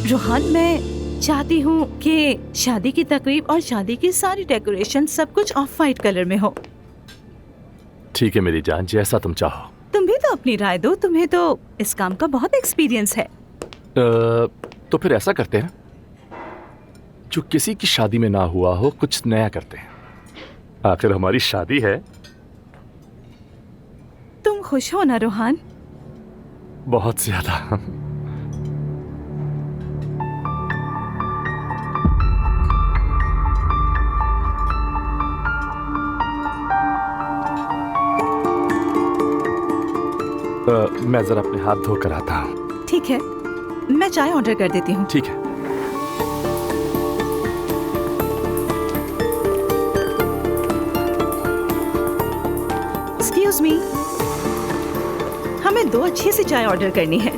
रोहान, मैं चाहती हूँ कि शादी की तकरीब और शादी की सारी डेकोरेशन सब कुछ ऑफ वाइट कलर में हो। ठीक है मेरी जान, जैसा तुम चाहो। तुम भी तो अपनी राय दो, तुम्हें तो इस काम का बहुत एक्सपीरियंस है। तो फिर ऐसा करते हैं, जो किसी की शादी में ना हुआ हो कुछ नया करते हैं। आखिर हमारी शादी है। तुम खुश हो ना रोहान? बहुत ज्यादा। मैं जरा अपने हाथ धोकर आता हूँ। ठीक है, मैं चाय ऑर्डर कर देती हूँ। ठीक है। एक्सक्यूज मी, हमें 2 अच्छी सी चाय ऑर्डर करनी है।